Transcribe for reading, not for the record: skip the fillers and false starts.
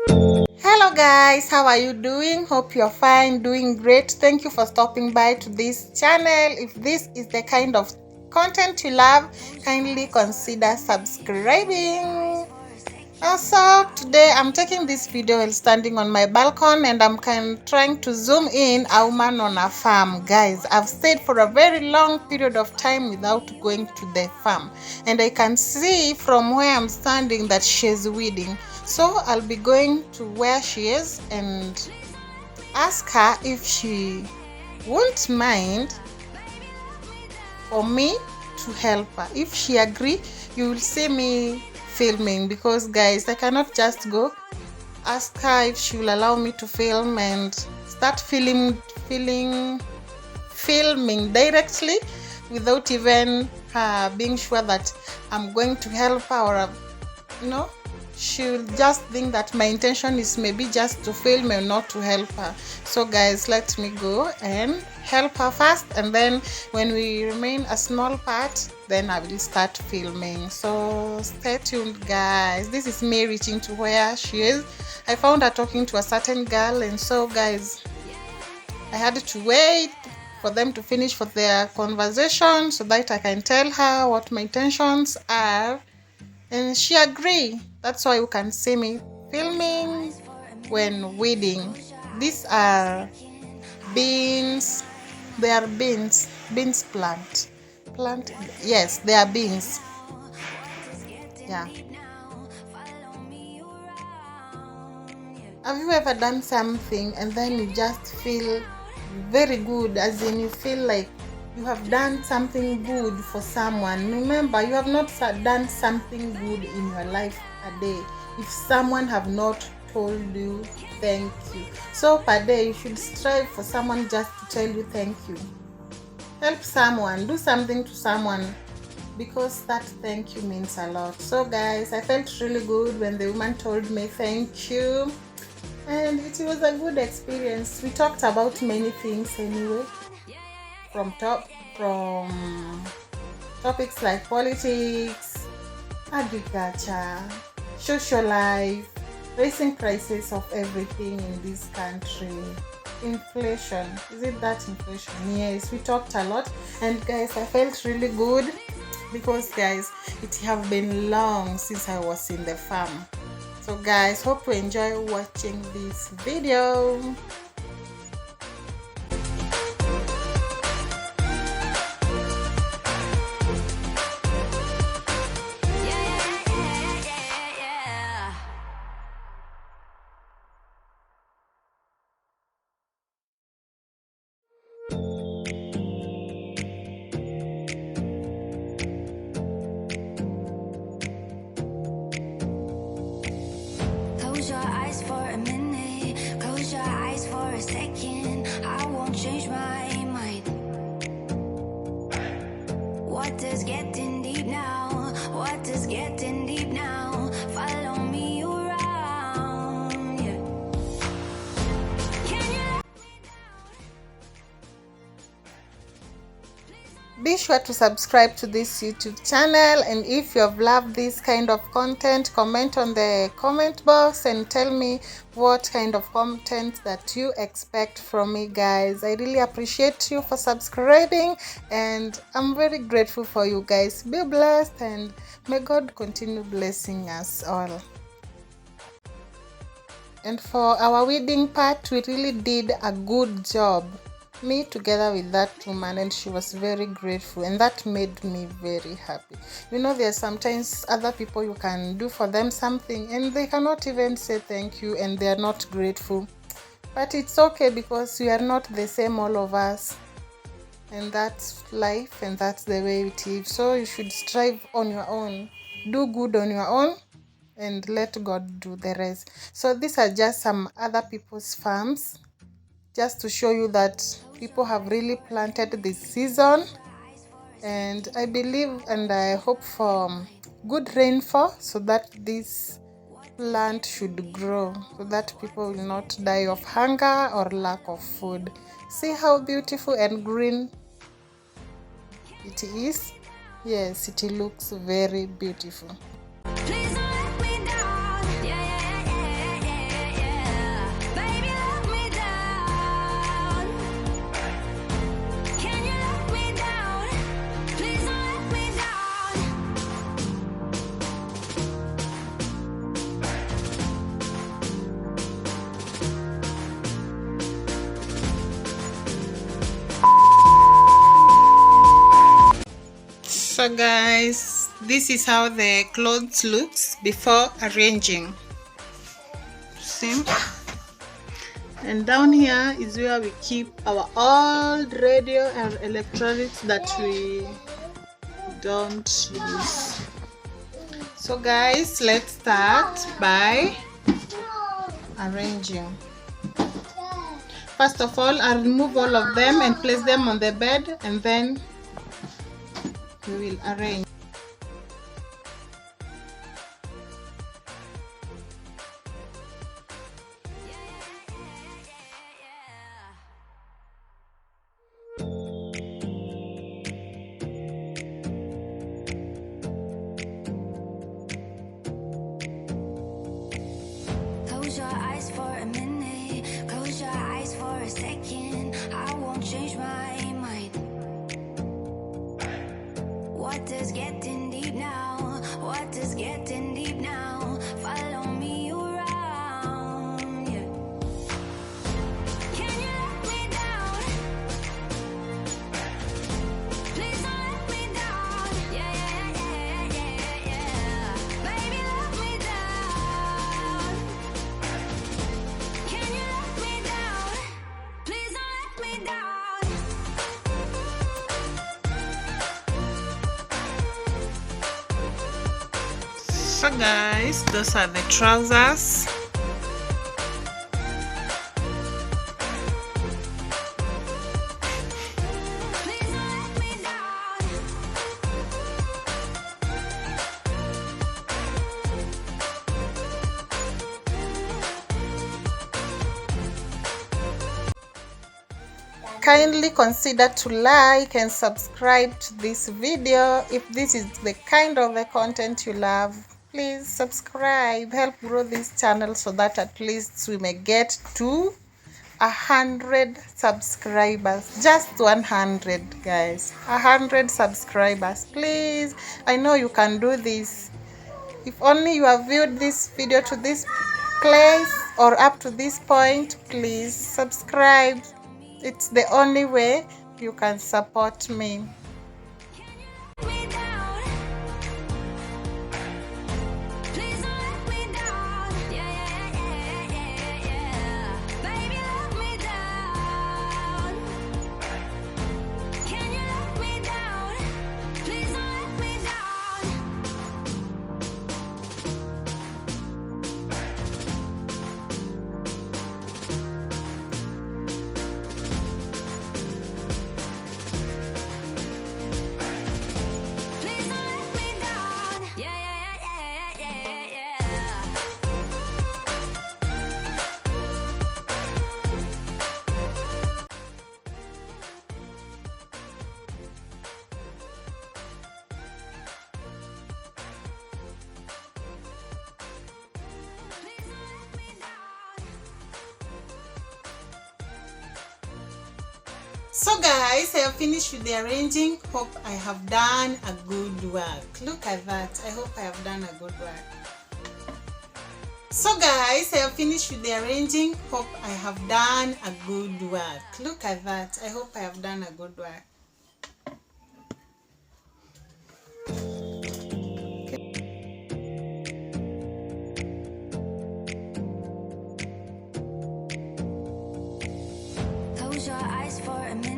Hello guys, how are you doing? Hope you're fine, doing great. Thank you for stopping by to this channel. If this is the kind of content you love, kindly consider subscribing. Also, today I'm taking this video while standing on my balcony and I'm trying to zoom in a woman on a farm. Guys, I've stayed for a very long period of time without going to the farm, and I can see from where I'm standing that she's weeding. So I'll be going to where she is and ask her if she won't mind for me to help her. If she agree, you will see me filming, because guys, I cannot just go ask her if she will allow me to film and start filming directly without even her being sure that I'm going to help her, or she will just think that my intention is maybe just to film and not to help her. So guys, let me go and help her first, and then when we remain a small part, then I will start filming. So stay tuned guys. This is me reaching to where she is. I found her talking to a certain girl, and so guys, I had to wait for them to finish for their conversation so that I can tell her what my intentions are, and she agreed. That's why you can see me filming when weeding. These are beans. They are beans plant. Yes, they are beans. Yeah. Have you ever done something and then you just feel very good, as in you feel like you have done something good for someone? Remember, you have not done something good in your life a day if someone have not told you thank you. So per day you should strive for someone just to tell you thank you. Help someone, do something to someone, because that thank you means a lot. So guys, I felt really good when the woman told me thank you, and it was a good experience. We talked about many things anyway, from topics like politics, agriculture, social life, raising prices of everything in this country, inflation. Is it that inflation? Yes, we talked a lot, and guys, I felt really good, because guys, it have been long since I was in the farm. So guys, hope you enjoy watching this video. Close your eyes for a minute, close your eyes for a second. I won't change my mind. What is getting deep now? What is getting deep now? Follow me around, yeah. Can you? Be sure to subscribe to this YouTube channel, and if you have loved this kind of content, comment on the comment box and tell me what kind of content that you expect from me guys. I really appreciate you for subscribing, and I'm very grateful for you guys. Be blessed, and may God continue blessing us all. And for our wedding part, we really did a good job, me together with that woman, and she was very grateful, and that made me very happy. You know, there's sometimes other people you can do for them something and they cannot even say thank you, and they are not grateful. But it's okay, because we are not the same, all of us, and that's life, and that's the way it is. So you should strive on your own, do good on your own, and let God do the rest. So these are just some other people's farms, just to show you that people have really planted this season, and I believe and I hope for good rainfall, so that this plant should grow, so that people will not die of hunger or lack of food. See how beautiful and green it is. Yes, it looks very beautiful. Please don't let me down. Yeah, yeah, yeah, yeah, So guys, this is how the clothes looks before arranging. See? And down here is where we keep our old radio and electronics that we don't use. So guys, let's start by arranging. First of all, I'll remove all of them and place them on the bed, and then we will arrange. Close your eyes for a minute, close your eyes for a second. I won't change my mind. Water's getting deep now, water's getting deep now. Follow me around, yeah. Can you let me down? Please don't let me down. Yeah, yeah, yeah, yeah, yeah. Baby, let me down. Can you let me down? Please don't let me down. So guys, those are the trousers. Please don't let me down. Kindly consider to like and subscribe to this video. If this is the kind of the content you love, please subscribe. Help grow this channel so that at least we may get to 100 subscribers. Just 100 guys, 100 subscribers, please. I know you can do this. If only you have viewed this video to this place or up to this point, please subscribe. It's the only way you can support me. Let me down. Please don't let me down. Yeah, yeah, yeah, yeah, yeah. Baby, let me down. Can you let me down? Please don't let me down. Please don't let me down. Yeah, yeah, yeah, yeah, yeah, yeah. Please don't let me down. So guys, I have finished with the arranging. Hope I have done a good work. Look at that. I hope I have done a good work. So guys, I have finished with the arranging. Hope I have done a good work. Look at that. I hope I have done a good work. Close your eyes for a minute.